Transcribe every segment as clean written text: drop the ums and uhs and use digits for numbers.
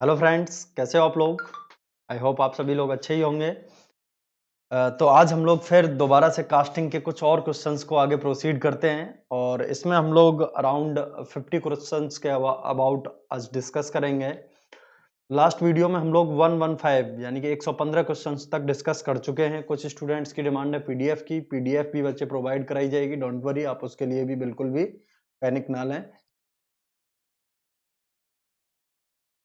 Hello friends, कैसे हो आप लोग? आई होप आप सभी लोग अच्छे ही होंगे। तो आज हम लोग फिर दोबारा से कास्टिंग के कुछ और क्वेश्चंस को आगे प्रोसीड करते हैं और इसमें हम लोग अराउंड 50 क्वेश्चंस के अबाउट आज डिस्कस करेंगे। लास्ट वीडियो में हम लोग 115 यानी कि 115 क्वेश्चंस तक डिस्कस कर चुके हैं। कुछ स्टूडेंट्स की डिमांड है पीडीएफ की। पीडीएफ भी बच्चे प्रोवाइड कराई जाएगी, डोंट वरी, आप उसके लिए भी बिल्कुल भी पैनिक ना लें।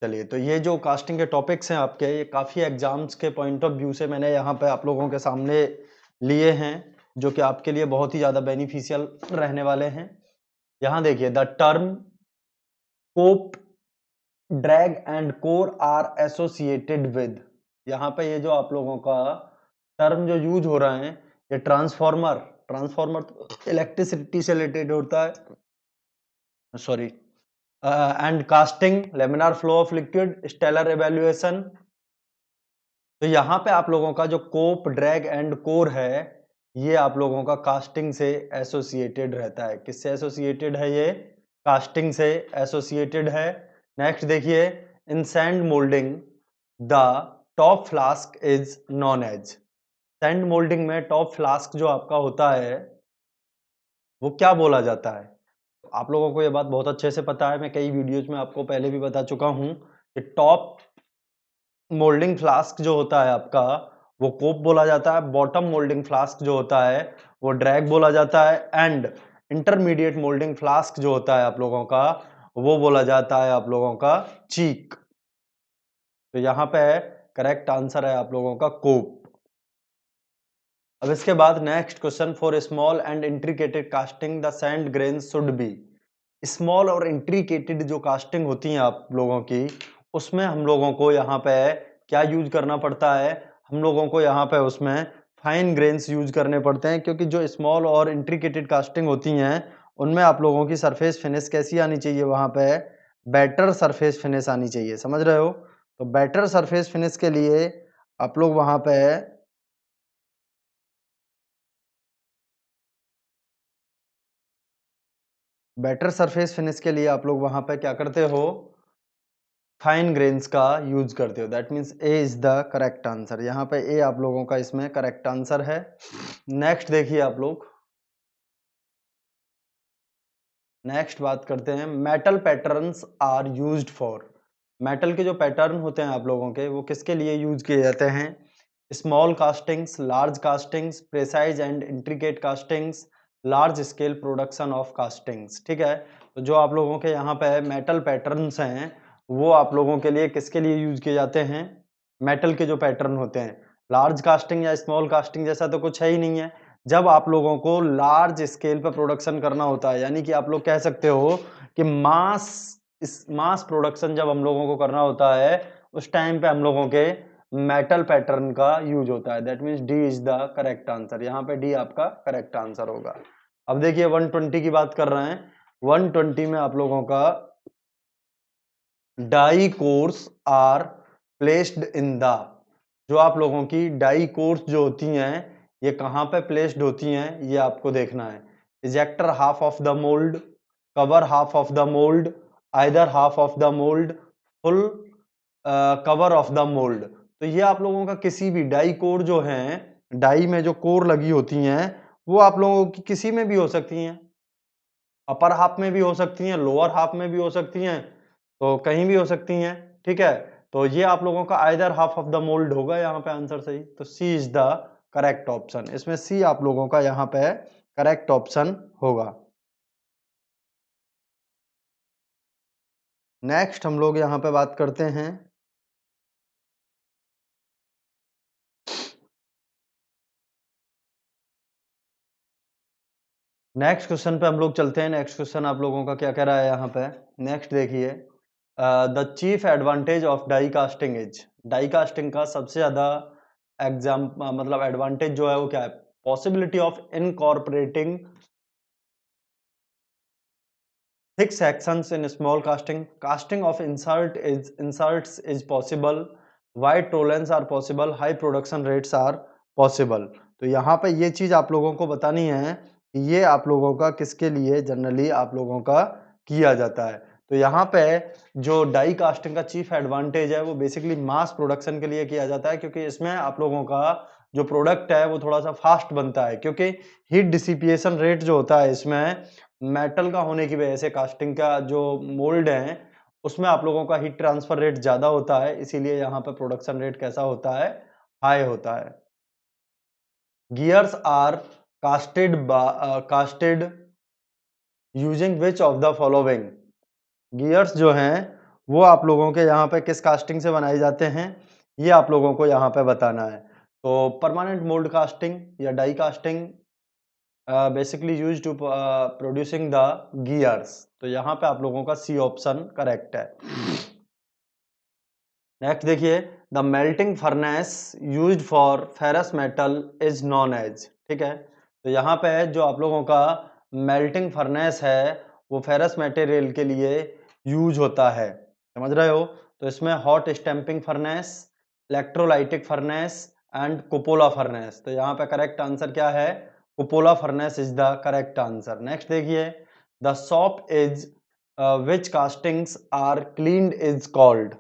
चलिए, तो ये जो कास्टिंग के टॉपिक्स हैं आपके, ये काफ़ी एग्जाम्स के पॉइंट ऑफ व्यू से मैंने यहाँ पे आप लोगों के सामने लिए हैं, जो कि आपके लिए बहुत ही ज़्यादा बेनिफिशियल रहने वाले हैं। यहाँ देखिए, the term cope, drag and core are associated with. यहाँ पे ये जो आप लोगों का टर्म जो यूज हो रहा है, ये ट्रांसफॉर्मर ट्रांसफॉर्मर इलेक्ट्रिसिटी से रिलेटेड होता है, sorry, and casting, laminar flow of liquid, stellar evaluation. तो यहाँ पे आप लोगों का जो कोप, ड्रैग एंड कोर है, ये आप लोगों का कास्टिंग से एसोसिएटेड रहता है। किससे एसोसिएटेड है? ये कास्टिंग से एसोसिएटेड है। नेक्स्ट देखिए, in sand moulding the top flask is known as. Sand moulding में टॉप फ्लास्क जो आपका होता है, वो क्या बोला जाता है? तो आप लोगों को ये बात बहुत अच्छे से पता है, मैं कई वीडियोज में आपको पहले भी बता चुका हूं कि टॉप मोल्डिंग फ्लास्क जो होता है आपका, वो कोप बोला जाता है। बॉटम मोल्डिंग फ्लास्क जो होता है, वो ड्रैग बोला जाता है। एंड इंटरमीडिएट मोल्डिंग फ्लास्क जो होता है आप लोगों का, वो बोला जाता है आप लोगों का चीक। तो यहाँ पे करेक्ट आंसर है आप लोगों का कोप। अब इसके बाद next question, for small and intricated casting the sand grains should be. Small और इंट्रिकेटेड जो कास्टिंग होती है आप लोगों की, उसमें हम लोगों को यहाँ पे क्या यूज करना पड़ता है? हम लोगों को यहाँ पे उसमें फाइन ग्रेन्स यूज करने पड़ते हैं, क्योंकि जो स्मॉल और इंट्रिकेटेड कास्टिंग होती हैं, उनमें आप लोगों की सरफेस फिनिश कैसी आनी चाहिए? वहाँ पे बेटर सरफेस फिनिश आनी चाहिए, समझ रहे हो? तो बेटर सरफेस फिनिश के लिए आप लोग वहाँ पे बेटर सरफेस फिनिश के लिए आप लोग वहाँ पे क्या करते हो? फाइन ग्रेन्स का यूज करते हो। That means A is the correct answer. यहाँ पे ए आप लोगों का इसमें करेक्ट आंसर है। नेक्स्ट देखिए आप लोग, नेक्स्ट बात करते हैं, metal patterns are used for. Metal के जो पैटर्न होते हैं आप लोगों के, वो किसके लिए यूज किए जाते हैं? Small castings, large castings, precise and intricate castings, large scale production of castings. ठीक है, तो जो आप लोगों के यहाँ पे मेटल पैटर्न्स हैं, वो आप लोगों के लिए किसके लिए यूज किए जाते हैं? मेटल के जो पैटर्न होते हैं, लार्ज कास्टिंग या स्मॉल कास्टिंग जैसा तो कुछ है ही नहीं है। जब आप लोगों को लार्ज स्केल पर प्रोडक्शन करना होता है, यानी कि आप लोग कह सकते हो कि मास प्रोडक्शन जब हम लोगों को करना होता है, उस टाइम पे हम लोगों के मेटल पैटर्न का यूज होता है। That means D is the correct answer. यहाँ पे डी आपका करेक्ट आंसर होगा। अब देखिए 120 की बात कर रहे हैं। 120 में आप लोगों का die cores are placed in the, जो आप लोगों की डाई कोर्स जो होती हैं, ये कहाँ पे प्लेस्ड होती हैं, ये आपको देखना है। Ejector half of the mould, cover half of the mould, either half of the mould, full cover of the mould. तो ये आप लोगों का किसी भी डाई कोर जो है, डाई में जो कोर लगी होती हैं, वो आप लोगों की किसी में भी हो सकती हैं। अपर हाफ में भी हो सकती हैं, लोअर हाफ में भी हो सकती हैं, तो कहीं भी हो सकती हैं। ठीक है, तो ये आप लोगों का either half of the mould होगा यहाँ पे आंसर सही। तो सी इज द करेक्ट ऑप्शन। इसमें सी आप लोगों का यहाँ पे करेक्ट ऑप्शन होगा। नेक्स्ट हम लोग यहाँ पे बात करते हैं, नेक्स्ट क्वेश्चन पे हम लोग चलते हैं। नेक्स्ट क्वेश्चन आप लोगों का क्या कह रहा है यहाँ पे? नेक्स्ट देखिए, the chief advantage of die casting is. Die casting का सबसे ज्यादा मतलब एडवांटेज जो है वो क्या है? Possibility of incorporating thick sections in small casting, casting of inserts is possible, wide tolerance are possible, high production rates are possible। तो यहाँ पे ये चीज आप लोगों को बतानी है कि ये आप लोगों का किसके लिए जनरली आप लोगों का किया जाता है। तो यहाँ पे जो डाई कास्टिंग का चीफ एडवांटेज है वो बेसिकली मास प्रोडक्शन के लिए किया जाता है, क्योंकि इसमें आप लोगों का जो प्रोडक्ट है वो थोड़ा सा फास्ट बनता है, क्योंकि हीट डिसिपिएशन रेट जो होता है इसमें मेटल का होने की वजह से कास्टिंग का जो मोल्ड है उसमें आप लोगों का हीट ट्रांसफर रेट ज्यादा होता है, इसीलिए यहाँ पे प्रोडक्शन रेट कैसा होता है, हाई होता है। Gears are casted using which of the following. Gears जो हैं वो आप लोगों के यहाँ पे किस कास्टिंग से बनाए जाते हैं ये आप लोगों को यहाँ पे बताना है। तो परमानेंट मोल्ड कास्टिंग या die casting basically use to producing the gears, तो यहाँ पे आप लोगों का सी ऑप्शन करेक्ट है। नेक्स्ट देखिए, the melting furnace used for ferrous metal is known as. ठीक है, तो यहाँ पे जो आप लोगों का मेल्टिंग फर्नेस है वो फेरस मटेरियल के लिए यूज होता है, समझ रहे हो। तो इसमें hot stamping furnace, electrolytic furnace and cupola furnace. तो यहाँ पे करेक्ट आंसर क्या है, cupola furnace is the correct answer. Next देखिए, the shop is which castings are cleaned is called.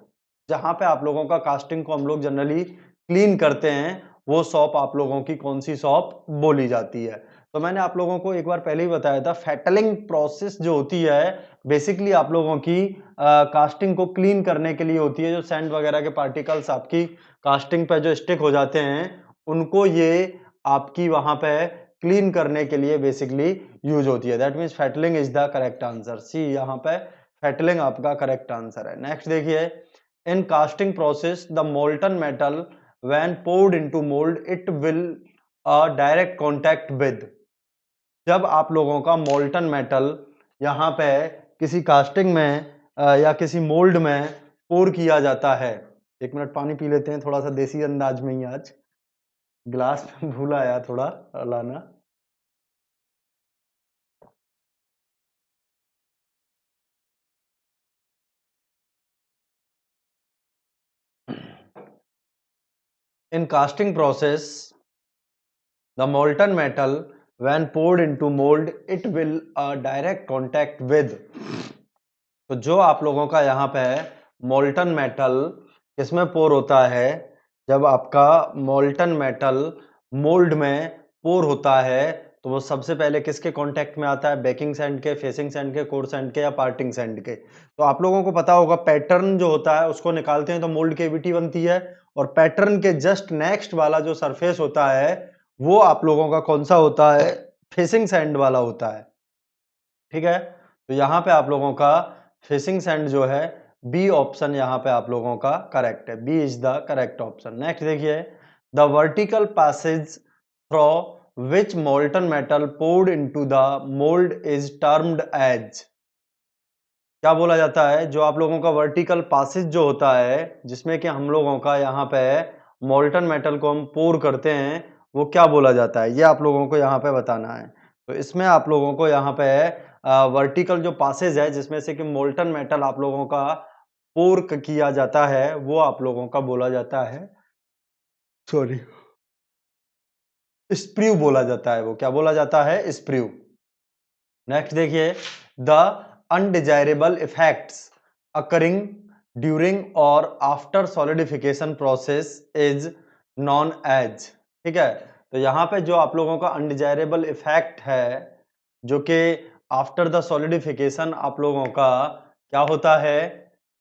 जहां पे आप लोगों का कास्टिंग को हम लोग जनरली क्लीन करते हैं वो शॉप आप लोगों की कौन सी शॉप बोली जाती है। तो मैंने आप लोगों को एक बार पहले ही बताया था, फेटलिंग प्रोसेस जो होती है बेसिकली आप लोगों की कास्टिंग को क्लीन करने के लिए होती है। जो सैंड वगैरह के पार्टिकल्स आपकी कास्टिंग पे जो स्टिक हो जाते हैं उनको ये आपकी वहां पे क्लीन करने के लिए बेसिकली यूज होती है। That means fettling is the correct answer, C यहाँ पे फेटलिंग आपका करेक्ट आंसर है। नेक्स्ट देखिए, in casting process the molten metal when poured into mold it will direct contact with। जब आप लोगों का मोल्टन मेटल यहाँ पे किसी कास्टिंग में या किसी मोल्ड में पोर किया जाता है, एक मिनट पानी पी लेते हैं थोड़ा सा देसी अंदाज में ही, आज ग्लास भूल आया थोड़ा लाना। In casting process the molten metal when poured into mold it will direct contact with। तो जो आप लोगों का यहाँ पे मोल्टन मेटल किसमें पोर होता है, जब आपका मोल्टन मेटल मोल्ड में पोर होता है तो वो सबसे पहले किसके कांटेक्ट में आता है, बेकिंग सैंड के, फेसिंग सैंड के, कोर सैंड के या पार्टिंग सैंड के। तो आप लोगों को पता होगा पैटर्न जो होता है उसको निकालते हैं तो मोल्ड केविटी बनती है, और पैटर्न के जस्ट नेक्स्ट वाला जो सरफेस होता है वो आप लोगों का कौन सा होता है, फेसिंग सैंड वाला होता है। ठीक है, तो यहाँ पे आप लोगों का फेसिंग सैंड जो है बी ऑप्शन यहाँ पे आप लोगों का करेक्ट है, B is the correct option. Next देखिए, the vertical passage through which molten metal poured into the mould is termed as. क्या बोला जाता है, जो आप लोगों का वर्टिकल पासेज जो होता है जिसमें कि हम लोगों का यहाँ पे मोल्टन मेटल को हम पोर करते हैं वो क्या बोला जाता है, ये आप लोगों को यहाँ पे बताना है। तो इसमें आप लोगों को यहाँ पे वर्टिकल जो पासेज है जिसमें से कि मोल्टन मेटल आप लोगों का पोर किया जाता है वो आप लोगों का बोला जाता है, सॉरी, स्प्रू बोला जाता है। वो क्या बोला जाता है, स्प्रू। नेक्स्ट देखिए, the undesirable effects occurring during और after solidification process is known as. ठीक है, तो यहाँ पे जो आप लोगों का अनडिजायरेबल इफेक्ट है जो कि आफ्टर द सॉलिडिफिकेशन आप लोगों का क्या होता है,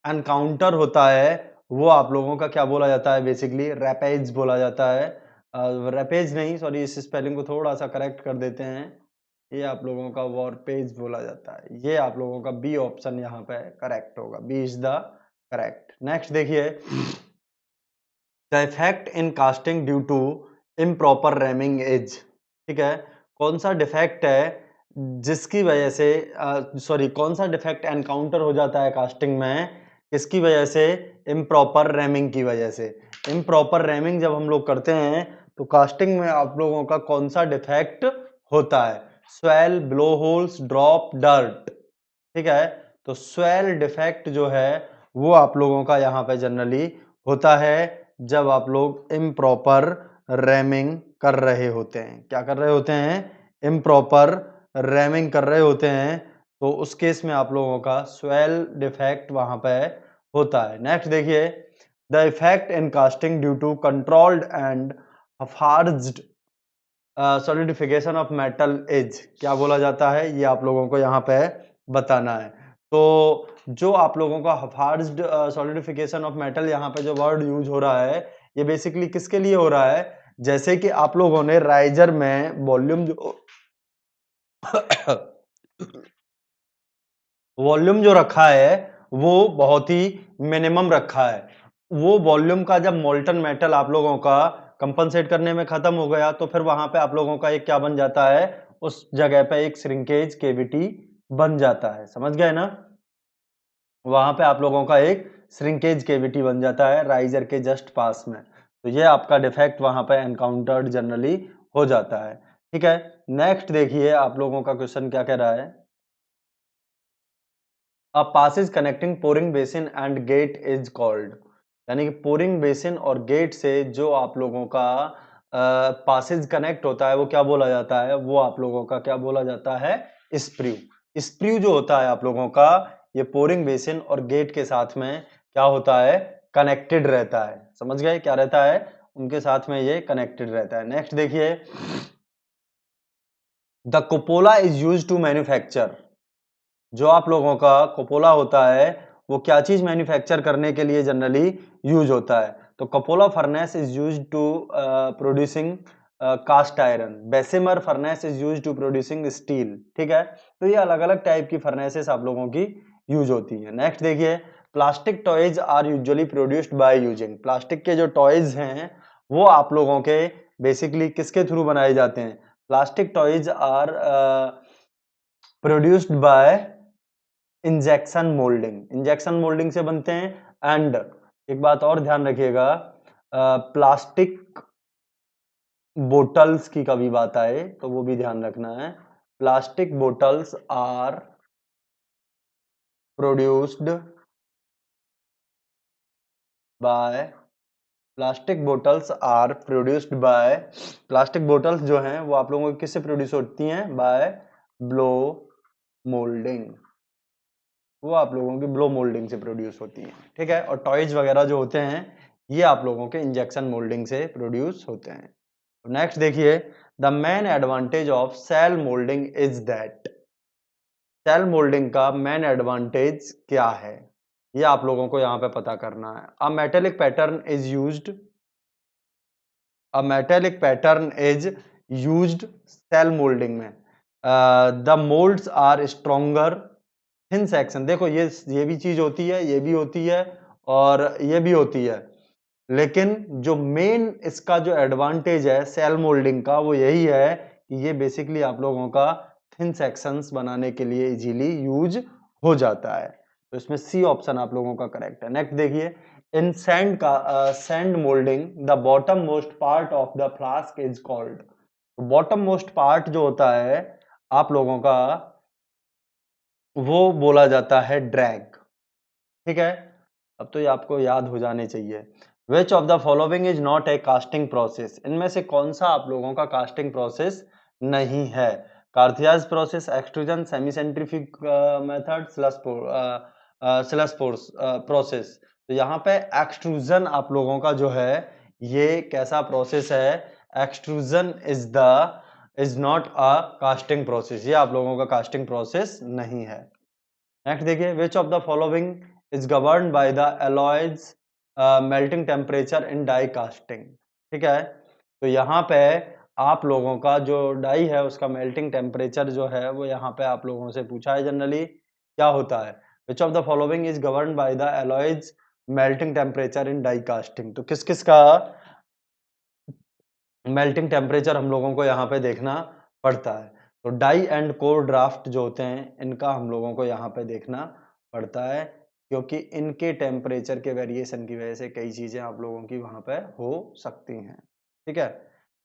एनकाउंटर होता है, वो आप लोगों का क्या बोला जाता है, बेसिकली रैपेज बोला जाता है। रैपेज नहीं, सॉरी, इस स्पेलिंग को थोड़ा सा करेक्ट कर देते हैं, ये आप लोगों का वॉरपेज बोला जाता है। ये आप लोगों का बी ऑप्शन यहाँ पे करेक्ट होगा, B is the correct. Next देखिए, the effect in casting due to improper ramming is. ठीक है, कौन सा डिफेक्ट है जिसकी वजह से सॉरी कौन सा डिफेक्ट एनकाउंटर हो जाता है कास्टिंग में, किसकी वजह से, इम्प्रॉपर रैमिंग की वजह से। इम्प्रॉपर रैमिंग जब हम लोग करते हैं तो कास्टिंग में आप लोगों का कौन सा डिफेक्ट होता है, swell, blow holes, drop, dirt. ठीक है, तो स्वेल डिफेक्ट जो है वो आप लोगों का यहाँ पे जनरली होता है जब आप लोग इम्प्रॉपर रैमिंग कर रहे होते हैं। क्या कर रहे होते हैं, इम्प्रॉपर रैमिंग कर रहे होते हैं तो उस केस में आप लोगों का स्वेल डिफेक्ट वहां पे होता है। नेक्स्ट देखिए, the effect in casting due to controlled and हार्ज्ड सॉलिडिफिकेशन ऑफ मेटल इज, क्या बोला जाता है ये आप लोगों को यहाँ पे बताना है। तो जो आप लोगों का हार्ज्ड सॉलिडिफिकेशन ऑफ मेटल, यहाँ पे जो वर्ड यूज हो रहा है ये बेसिकली किसके लिए हो रहा है, जैसे कि आप लोगों ने राइजर में वॉल्यूम जो वॉल्यूम जो रखा है वो बहुत ही मिनिमम रखा है। वो वॉल्यूम का जब मोल्टन मेटल आप लोगों का कंपनसेट करने में खत्म हो गया तो फिर वहां पे आप लोगों का एक क्या बन जाता है, उस जगह पे एक श्रिंकेज केविटी बन जाता है। समझ गए ना, वहां पे आप लोगों का एक श्रिंकेज केविटी बन जाता है राइजर के जस्ट पास में। तो ये आपका डिफेक्ट वहां पे एनकाउंटर्ड जनरली हो जाता है। ठीक है, नेक्स्ट देखिए आप लोगों का क्वेश्चन क्या कह रहा है। A passage connecting pouring basin and gate is called, यानी कि पोरिंग बेसिन और गेट से जो आप लोगों का पासेज कनेक्ट होता है वो क्या बोला जाता है, वो आप लोगों का क्या बोला जाता है, स्प्रू। स्प्रू जो होता है आप लोगों का ये पोरिंग बेसिन और गेट के साथ में क्या होता है, कनेक्टेड रहता है। समझ गए, क्या रहता है, उनके साथ में ये कनेक्टेड रहता है। नेक्स्ट देखिए, the cupola is use to manufacture, जो आप लोगों का कपोला होता है वो क्या चीज मैन्युफैक्चर करने के लिए जनरली यूज होता है। तो cupola furnace is use to producing cast iron, Bessemer furnace is use to producing steel. ठीक है, तो ये अलग अलग टाइप की फर्नेसेस आप लोगों की यूज होती है। नेक्स्ट देखिए, plastic toys are usually produced by using, plastic के जो टॉयज हैं वो आप लोगों के बेसिकली किसके थ्रू बनाए जाते हैं, plastic toys are produced by injection moulding, injection moulding से बनते हैं। एंड एक बात और ध्यान रखिएगा, प्लास्टिक बोटल्स की कभी बात आए तो वो भी ध्यान रखना है, plastic bottles are produced by, plastic bottles are produced by, plastic bottles जो हैं वो आप लोगों की किससे प्रोड्यूस होती हैं, बाय ब्लो मोल्डिंग, वो आप लोगों की ब्लो मोल्डिंग से प्रोड्यूस होती है। ठीक है, और टॉयज वगैरह जो होते हैं ये आप लोगों के इंजेक्शन मोल्डिंग से प्रोड्यूस होते हैं। नेक्स्ट देखिए, the main advantage of shell moulding is that, shell moulding का मेन एडवांटेज क्या है, ये आप लोगों को यहाँ पे पता करना है। A metallic pattern is used, a metallic pattern is used shell moulding में, the moulds are stronger thin section. देखो ये भी चीज होती है, ये भी होती है और ये भी होती है, लेकिन जो मेन इसका जो एडवांटेज है सेल मोल्डिंग का वो यही है कि ये बेसिकली आप लोगों का थिन सेक्शंस बनाने के लिए इजीली यूज हो जाता है। तो इसमें सी ऑप्शन आप लोगों का करेक्ट है। नेक्स्ट देखिए, इन सैंड का sand moulding the bottom most part of the flask is called, bottom most part जो होता है आप लोगों का वो बोला जाता है ड्रैग। ठीक है, अब तो ये आपको याद हो जाने चाहिए। विच of the following is not a casting process, इनमें से कौन सा आप लोगों का कास्टिंग प्रोसेस नहीं है, Corthias process, extrusion, semi centrifuge method, slush process. तो यहाँ पे एक्सट्रूजन आप लोगों का जो है ये कैसा प्रोसेस है, extrusion is not a casting process, ये आप लोगों का कास्टिंग प्रोसेस नहीं है। नेक्स्ट देखिए, which of the following is govern by the alloys melting temperature in die casting. ठीक है, तो यहाँ पे आप लोगों का जो डाई है उसका मेल्टिंग टेम्परेचर जो है वो यहाँ पे आप लोगों से पूछा है जनरली क्या होता है, which of the following is govern by the alloys melting temperature in die casting. तो किस किस का मेल्टिंग टेम्परेचर हम लोगों को यहाँ पे देखना पड़ता है। तो डाई एंड कोर ड्राफ्ट जो होते हैं इनका हम लोगों को यहाँ पे देखना पड़ता है, क्योंकि इनके टेम्परेचर के वेरिएशन की वजह से कई चीजें आप लोगों की वहां पे हो सकती हैं। ठीक है,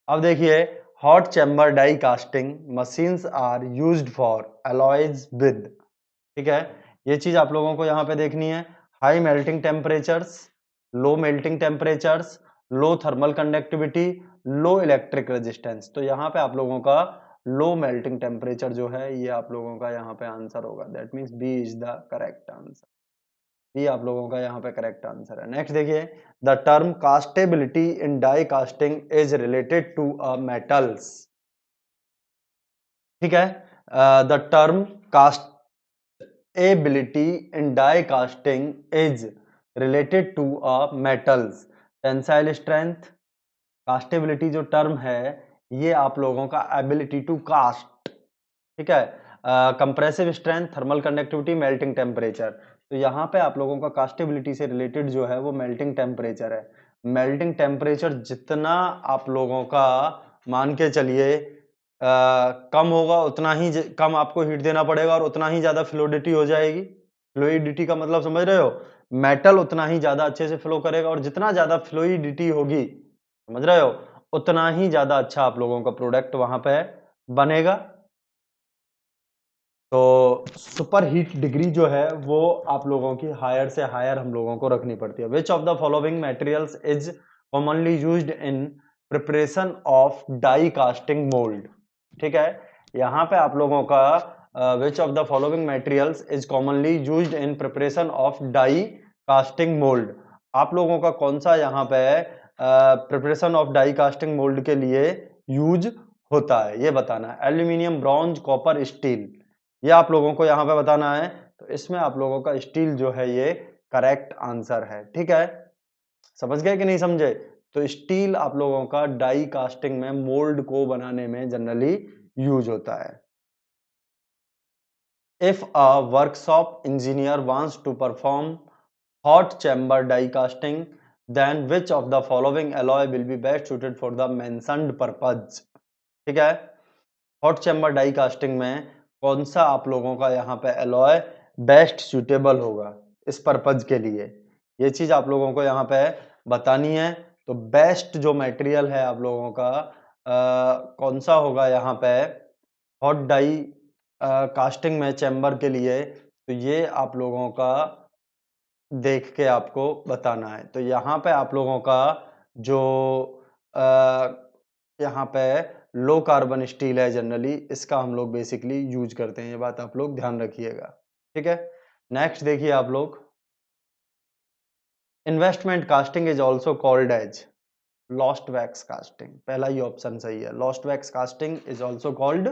अब देखिए, hot chamber die casting machines are used for alloys with. ठीक है, ये चीज आप लोगों को यहाँ पे देखनी है, high melting temperatures, low melting temperatures, low thermal conductivity, low electric resistance. तो यहाँ पे आप लोगों का लो मेल्टिंग टेम्परेचर जो है ये आप लोगों का यहाँ पे आंसर होगा। That means B is the correct answer. ये आप लोगों का यहाँ पे करेक्ट आंसर है। नेक्स्ट देखिए, the term castability in die casting is related to a metals. ठीक है, the term castability in die casting is related to a metals. Tensile strength, castability जो टर्म है ये आप लोगों का एबिलिटी टू कास्ट, ठीक है, compressive strength, thermal conductivity, melting temperature. तो यहाँ पे आप लोगों का कास्टेबिलिटी से रिलेटेड जो है वो मेल्टिंग टेम्परेचर है। मेल्टिंग टेम्परेचर जितना आप लोगों का मान के चलिए कम होगा उतना ही कम आपको हीट देना पड़ेगा और उतना ही ज्यादा फ्लूइडिटी हो जाएगी। फ्लूइडिटी का मतलब समझ रहे हो, मेटल उतना ही ज्यादा अच्छे से फ्लो करेगा और जितना ज्यादा फ्लूइडिटी होगी, समझ रहे हो, उतना ही ज्यादा अच्छा आप लोगों का प्रोडक्ट वहां पे बनेगा। तो सुपर हीट डिग्री जो है वो आप लोगों की हायर से हायर हम लोगों को रखनी पड़ती है। Which of the following materials is commonly used in preparation of die casting mould. ठीक है, यहाँ पे आप लोगों का which of the following materials is commonly used in preparation of die casting mould. आप लोगों का कौन सा यहाँ पे preparation of die casting mould के लिए यूज होता है ये बताना है। एल्यूमिनियम, ब्रॉन्ज, कॉपर, स्टील, ये आप लोगों को यहाँ पे बताना है। तो इसमें आप लोगों का स्टील जो है ये करेक्ट आंसर है। ठीक है, समझ गए कि नहीं समझे? तो स्टील आप लोगों का डाई कास्टिंग में मोल्ड को बनाने में जनरली यूज होता है। If a workshop engineer wants to perform hot chamber die casting, then which of the following alloy will be best suited for the mentioned purpose? ठीक है, हॉट चैम्बर डाई कास्टिंग में कौन सा आप लोगों का यहाँ पे एलॉय बेस्ट सुटेबल होगा इस पर्पज के लिए, ये चीज आप लोगों को यहाँ पे बतानी है। तो बेस्ट जो मटेरियल है आप लोगों का कौन सा होगा यहाँ पे हॉट डाई कास्टिंग में चैम्बर के लिए, तो ये आप लोगों का देख के आपको बताना है। तो यहाँ पे आप लोगों का जो यहाँ पे लो कार्बन स्टील है जनरली, इसका हम लोग बेसिकली यूज करते हैं, ये बात आप लोग ध्यान रखिएगा। ठीक है, नेक्स्ट देखिए आप लोग, investment casting is also called as lost wax casting. पहला ही ऑप्शन सही है, lost wax casting is also called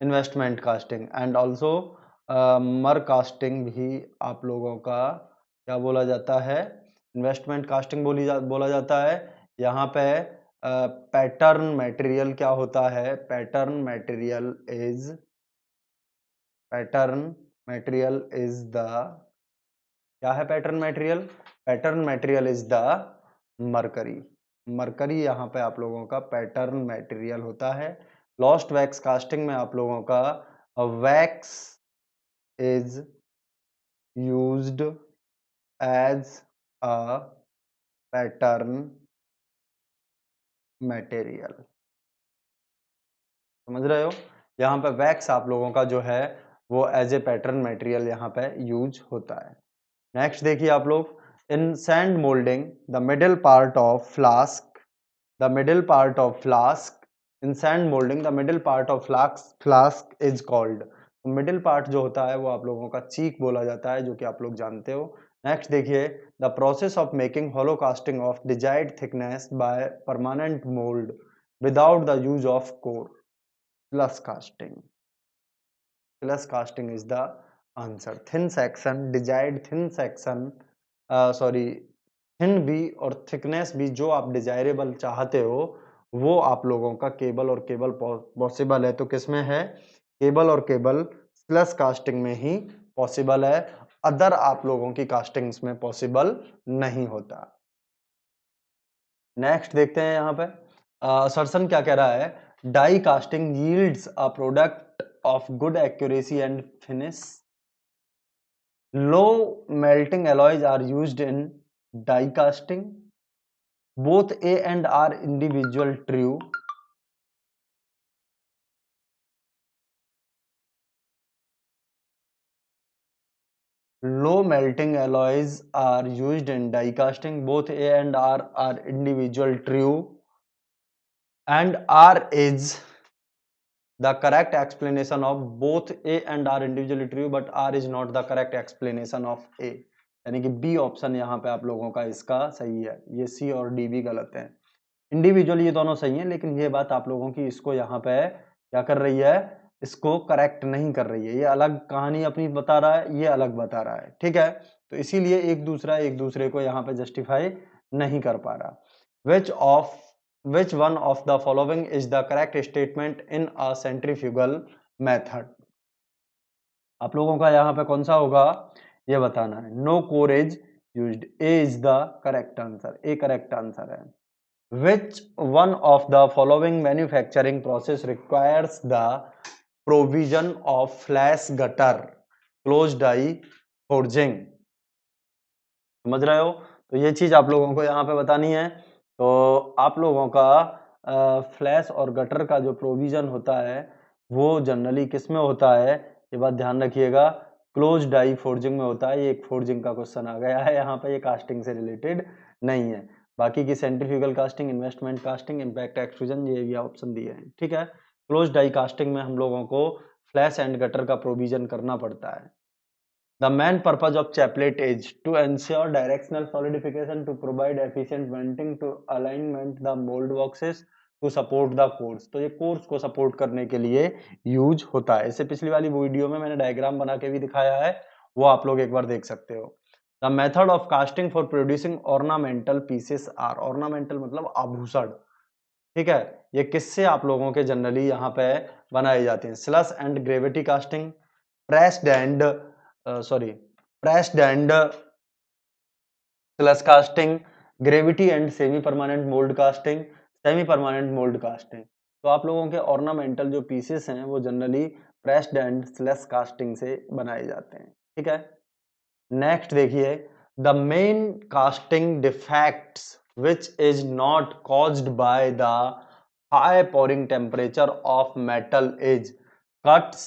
investment casting and also मर कास्टिंग भी आप लोगों का क्या बोला जाता है, इन्वेस्टमेंट कास्टिंग बोला जाता है। यहाँ पे पैटर्न मटेरियल क्या होता है, पैटर्न मटेरियल इज द क्या है pattern material, pattern material is the mercury. Mercury यहाँ पे आप लोगों का पैटर्न मटेरियल होता है। लॉस्ट वैक्स कास्टिंग में आप लोगों का wax is used as a pattern material. समझ रहे हो, यहाँ पे वैक्स आप लोगों का जो है वो एज ए पैटर्न मटेरियल यहाँ पे यूज होता है। नेक्स्ट देखिए आप लोग, in sand moulding the middle part of flask in sand moulding the middle part of flask is called. Middle part जो होता है वो आप लोगों का चीक बोला जाता है, जो कि आप लोग जानते हो। नेक्स्ट देखिए, the process of making hollow casting of desired thickness by permanent mould without the use of core, slush casting is the answer. Thin section, desired thin section, sorry thin भी और थिकनेस भी जो आप desirable चाहते हो वो आप लोगों का केबल और केबल पॉसिबल है। तो किसमें है, केबल और केबल प्लस कास्टिंग में ही पॉसिबल है, अदर आप लोगों की कास्टिंग्स में पॉसिबल नहीं होता। नेक्स्ट देखते हैं यहाँ पे, असर्शन क्या कह रहा है, die casting yields a product of good accuracy and finish. Low melting alloys are used in die casting. Both A and R individual true. Low melting alloys are used in die casting. Both A and R are individual true. And R is the correct explanation of both A and R individually true but R is not the correct explanation of A, यानी कि B option यहाँ पे आप लोगों का इसका सही है, ये सी और डी भी गलत है। इंडिविजुअली ये दोनों सही है, लेकिन ये बात आप लोगों की इसको यहाँ पे क्या कर रही है, इसको करेक्ट नहीं कर रही है। ये अलग कहानी अपनी बता रहा है, ये अलग बता रहा है, ठीक है। तो इसीलिए एक दूसरे को यहाँ पे जस्टिफाई नहीं कर पा रहा। Which one of the following is the correct statement in a centrifugal method? आप लोगों का यहाँ पे कौन सा होगा ये बताना है। No core is used, A is the correct answer, A correct answer है। Which one of the following manufacturing process requires the provision of flash gutter closed die forging? समझ रहे हो? तो ये चीज आप लोगों को यहाँ पे बतानी है। तो आप लोगों का फ्लैश और गटर का जो प्रोविजन होता है वो जनरली किस में होता है, ये बात ध्यान रखिएगा, क्लोज डाई फोर्जिंग में होता है। ये एक फोर्जिंग का क्वेश्चन आ गया है यहाँ पे, ये कास्टिंग से रिलेटेड नहीं है। बाकी की centrifugal casting, investment casting, impact extrusion, ये ऑप्शन दिए हैं, ठीक है। क्लोज डाई कास्टिंग में हम लोगों को फ्लैश एंड गटर का प्रोविजन करना पड़ता है। The main purpose of chaplet is to ensure directional solidification, to provide efficient venting, to alignment the mold boxes, to support the cores। तो ये कोर्स को सपोर्ट करने के लिए यूज होता है। इससे पिछली वाली वीडियो में मैंने डायग्राम बना के भी दिखाया है, वो आप लोग एक बार देख सकते हो। The method of casting for producing ornamental pieces are, ornamental मतलब आभूषण, ठीक है। ये किससे आप लोगों के जनरली यहाँ पे बनाए जाते हैं। Slush and gravity casting, pressed and pressed and slush casting, gravity and semi permanent mould casting, semi permanent mould casting. तो आप लोगों के ऑर्नामेंटल जो पीसेस हैं वो generally pressed and slush casting से बनाए जाते हैं, ठीक है। नेक्स्ट देखिए, the main casting defects which is not caused by the high pouring temperature of metal is cuts,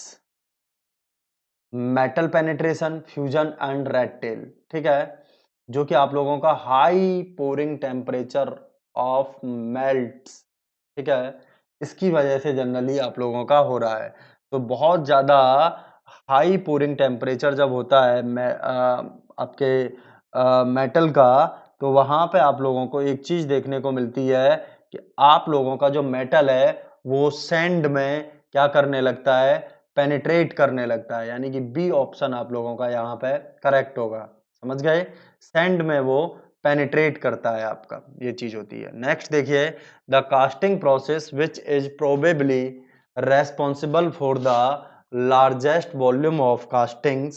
metal penetration, fusion and red tell, ठीक है। जो कि आप लोगों का high pouring temperature of melts, ठीक है, इसकी वजह से जनरली आप लोगों का हो रहा है। तो बहुत ज्यादा हाई पोरिंग टेम्परेचर जब होता है आपके मेटल का, तो वहां पे आप लोगों को एक चीज देखने को मिलती है कि आप लोगों का जो मेटल है वो सैंड में क्या करने लगता है, पेनिट्रेट करने लगता है, यानी कि बी ऑप्शन आप लोगों का यहाँ पे करेक्ट होगा। समझ गए, सैंड में वो पेनिट्रेट करता है आपका, ये चीज होती है। नेक्स्ट देखिए, the casting process which is probably responsible for the largest volume of castings,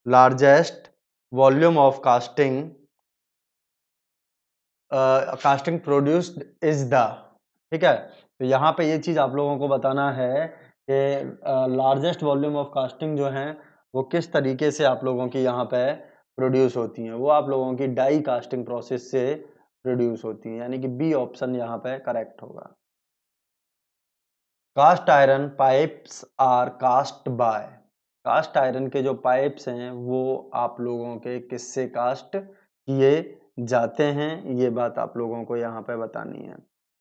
largest volume of casting casting produced is the, ठीक है। तो यहाँ पे ये चीज आप लोगों को बताना है कि लार्जेस्ट वॉल्यूम ऑफ कास्टिंग जो है वो किस तरीके से आप लोगों की यहाँ पे प्रोड्यूस होती हैं, वो आप लोगों की डाई कास्टिंग प्रोसेस से प्रोड्यूस होती हैं, यानी कि बी ऑप्शन यहाँ पे करेक्ट होगा। Cast iron pipes are cast by, cast iron के जो पाइप्स हैं वो आप लोगों के किससे कास्ट किए जाते हैं, ये बात आप लोगों को यहाँ पे बतानी है,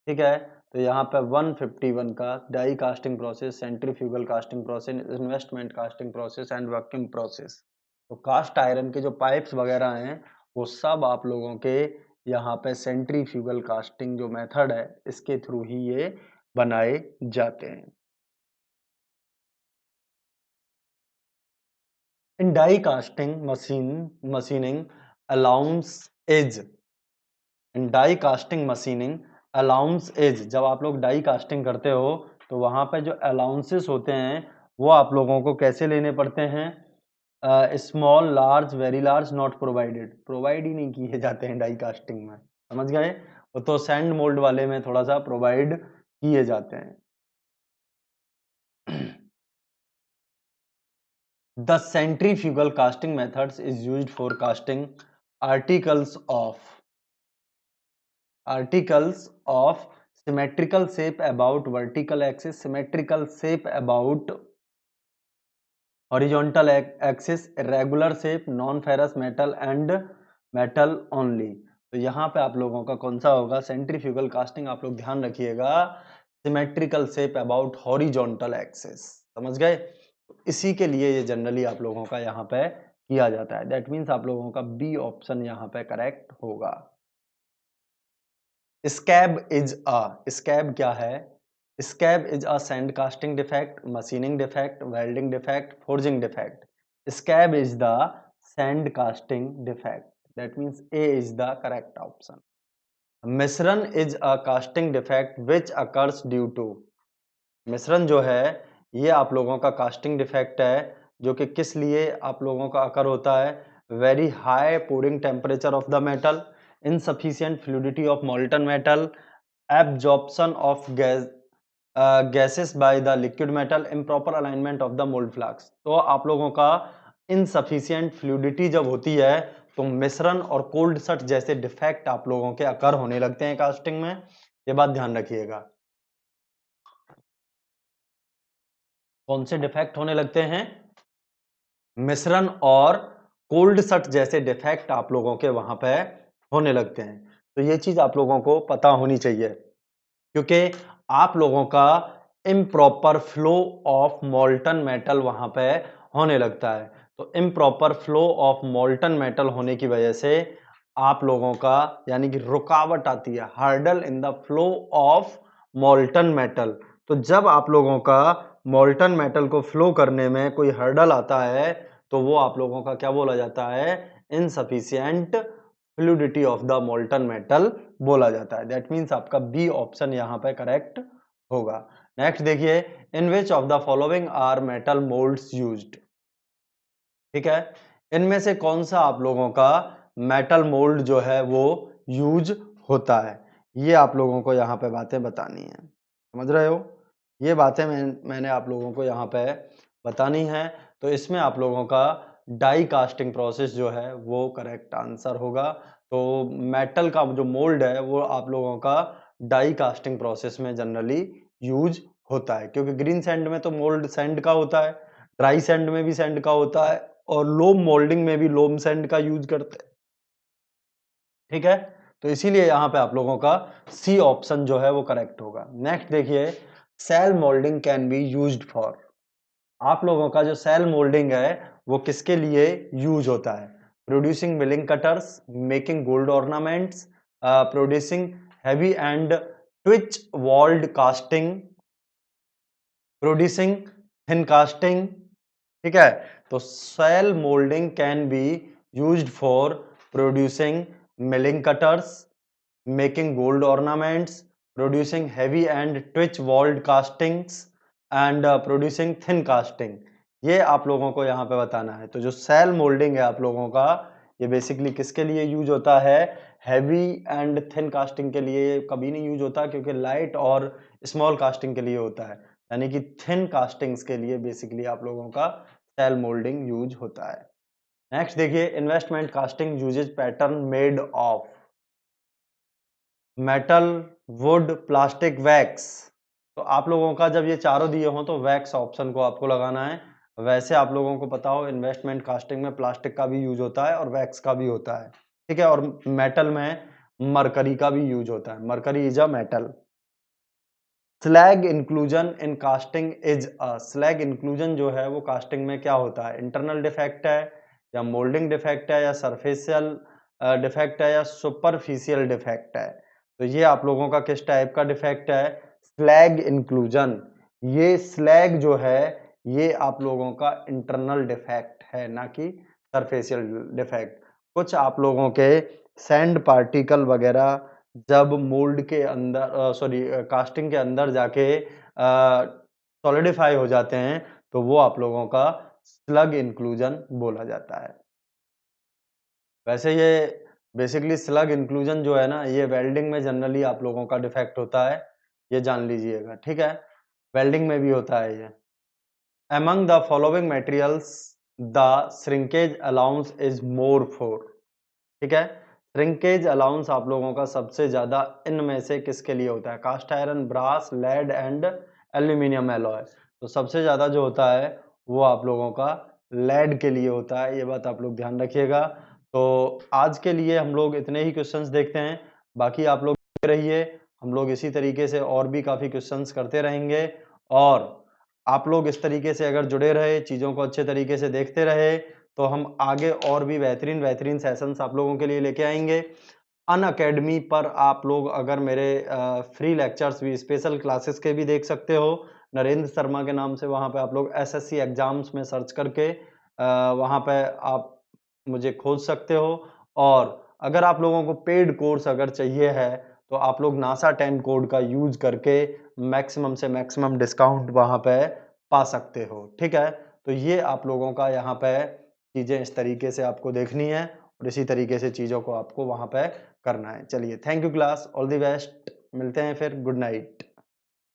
ठीक है। तो यहाँ पे 151 का die casting process, centrifugal casting process, investment casting process and vacuum process. तो कास्ट आयरन के जो पाइप्स वगैरह हैं वो सब आप लोगों के यहाँ पे सेंट्रीफ्यूगल कास्टिंग जो मेथड है इसके थ्रू ही ये बनाए जाते हैं। In die casting machining allows is, in die casting machining allows is, जब आप लोग डाई कास्टिंग करते हो तो वहां पे जो अलाउंसेस होते हैं वो आप लोगों को कैसे लेने पड़ते हैं, small large very large not provided, provide ही नहीं किए जाते हैं डाई कास्टिंग में, समझ गए। वो तो सैंड मोल्ड वाले में थोड़ा सा प्रोवाइड किए जाते हैं। The centrifugal casting methods is used for casting articles of symmetrical shape about vertical axis, symmetrical shape about horizontal axis, irregular shape, non-ferrous metal and metal only। तो यहाँ पे आप लोगों का कौन सा होगा, सेंट्रीफ्यूगल कास्टिंग। आप लोग ध्यान रखिएगा symmetrical shape about horizontal axis. समझ गए? इसी के लिए ये जनरली आप लोगों का यहाँ पे किया जाता है। दैट मीन्स आप लोगों का बी ऑप्शन यहाँ पे करेक्ट होगा। स्कैब क्या है? Scab is a sand casting defect, machining defect, welding defect, forging defect. Scab is the sand casting defect. That means A is the correct option. मिश्रण is a casting defect which occurs due to. मिश्रण जो है ये आप लोगों का casting defect है जो कि किस लिए आप लोगों का अकर होता है? Very high pouring temperature of the metal, insufficient fluidity of molten metal, absorption of gases by the liquid metal, improper alignment of the mould flux. तो आप लोगों का इनसफिशिएंट फ्लूइडिटी जब होती है तो मिश्रण और कोल्ड सट जैसे डिफेक्ट आप लोगों के अकर होने लगते हैं कास्टिंग में। ये बात ध्यान रखिएगा। कौन से डिफेक्ट होने लगते हैं? मिश्रण और कोल्ड सट जैसे डिफेक्ट आप लोगों के वहां पे होने लगते हैं। तो ये चीज आप लोगों को पता होनी चाहिए क्योंकि आप लोगों का improper flow of molten metal वहां पे होने लगता है। तो improper flow of molten metal होने की वजह से आप लोगों का यानी कि रुकावट आती है, hurdle in the flow of molten metal. तो जब आप लोगों का मोल्टन मेटल को फ्लो करने में कोई हर्डल आता है तो वो आप लोगों का क्या बोला जाता है? Insufficient fluidity of the molten metal बोला जाता है। दैट मीन्स आपका बी ऑप्शन यहाँ पे करेक्ट होगा। नेक्स्ट देखिए, in which of the following are metal moulds used. ठीक है, इनमें से कौन सा आप लोगों का मेटल मोल्ड जो है वो यूज होता है? ये आप लोगों को यहाँ पे बातें बतानी है। समझ रहे हो? ये बातें मैंने आप लोगों को यहाँ पे बतानी है। तो इसमें आप लोगों का डाई कास्टिंग प्रोसेस जो है वो करेक्ट आंसर होगा। तो मेटल का जो मोल्ड है वो आप लोगों का डाई कास्टिंग प्रोसेस में जनरली यूज होता है क्योंकि ग्रीन सैंड में तो मोल्ड सैंड का होता है, ड्राई सैंड में भी सैंड का होता है और लोम मोल्डिंग में भी लोम सैंड का यूज करते हैं। ठीक है, तो इसीलिए यहां पे आप लोगों का सी ऑप्शन जो है वो करेक्ट होगा। नेक्स्ट देखिए, shell moulding can be used for. आप लोगों का जो सेल मोल्डिंग है वो किसके लिए यूज होता है? Producing milling cutters, making gold ornaments, producing heavy and thick walled casting, producing thin casting. ठीक है, तो shell moulding can be used for producing milling cutters, making gold ornaments, producing heavy and thick walled castings and producing thin casting. ये आप लोगों को यहाँ पे बताना है। तो जो सेल मोल्डिंग है आप लोगों का ये बेसिकली किसके लिए यूज होता है? हैवी एंड थिन कास्टिंग के लिए कभी नहीं यूज होता क्योंकि लाइट और स्मॉल कास्टिंग के लिए होता है, यानी कि थिन कास्टिंग्स के लिए बेसिकली आप लोगों का सेल मोल्डिंग यूज होता है। नेक्स्ट देखिए, investment casting uses pattern made of metal, wood, plastic, wax. तो आप लोगों का जब ये चारों दिए हों तो वैक्स ऑप्शन को आपको लगाना है। वैसे आप लोगों को पता हो इन्वेस्टमेंट कास्टिंग में प्लास्टिक का भी यूज होता है और वैक्स का भी होता है। ठीक है, और मेटल में मरकरी का भी यूज होता है। Mercury is a metal. Slag inclusion in casting is a, slag inclusion जो है वो कास्टिंग में क्या होता है? इंटरनल डिफेक्ट है या मोल्डिंग डिफेक्ट है या सरफेशियल डिफेक्ट है या सुपरफिशियल डिफेक्ट है? तो ये आप लोगों का किस टाइप का डिफेक्ट है? Slag inclusion. ये स्लैग जो है ये आप लोगों का इंटरनल डिफेक्ट है ना कि सरफेशियल डिफेक्ट। कुछ आप लोगों के सैंड पार्टिकल वगैरह जब मोल्ड के अंदर सॉरी कास्टिंग के अंदर जाके सॉलिडिफाई हो जाते हैं तो वो आप लोगों का स्लग इंक्लूजन बोला जाता है। वैसे ये बेसिकली स्लग इंक्लूजन जो है ना ये वेल्डिंग में जनरली आप लोगों का डिफेक्ट होता है, ये जान लीजिएगा। ठीक है, वेल्डिंग में भी होता है ये। Among the following materials, the shrinkage allowance is more for। ठीक है, श्रिंकेज अलाउंस आप लोगों का सबसे ज्यादा इनमें से किसके लिए होता है? Cast iron, brass, lead and aluminium alloy. तो सबसे ज्यादा जो होता है वो आप लोगों का लेड के लिए होता है। ये बात आप लोग ध्यान रखिएगा। तो आज के लिए हम लोग इतने ही क्वेश्चंस देखते हैं, बाकी आप लोग रहिए। हम लोग इसी तरीके से और भी काफ़ी क्वेश्चंस करते रहेंगे और आप लोग इस तरीके से अगर जुड़े रहे, चीज़ों को अच्छे तरीके से देखते रहे, तो हम आगे और भी बेहतरीन सेशंस आप लोगों के लिए लेके आएँगे। अनअकैडमी पर आप लोग अगर मेरे फ्री लेक्चर्स भी स्पेशल क्लासेस के भी देख सकते हो। नरेंद्र शर्मा के नाम से वहाँ पे आप लोग एसएससी एग्ज़ाम्स में सर्च करके वहाँ पे आप मुझे खोज सकते हो और अगर आप लोगों को पेड कोर्स अगर चाहिए है, तो आप लोग नासा 10 कोड का यूज़ करके मैक्सिमम से मैक्सिमम डिस्काउंट वहाँ पे पा सकते हो, ठीक है? तो ये आप लोगों का यहाँ पे चीज़ें इस तरीके से आपको देखनी है और इसी तरीके से चीज़ों को आपको वहाँ पे करना है। चलिए, thank you class, all the best, मिलते हैं फिर, गुड नाइट।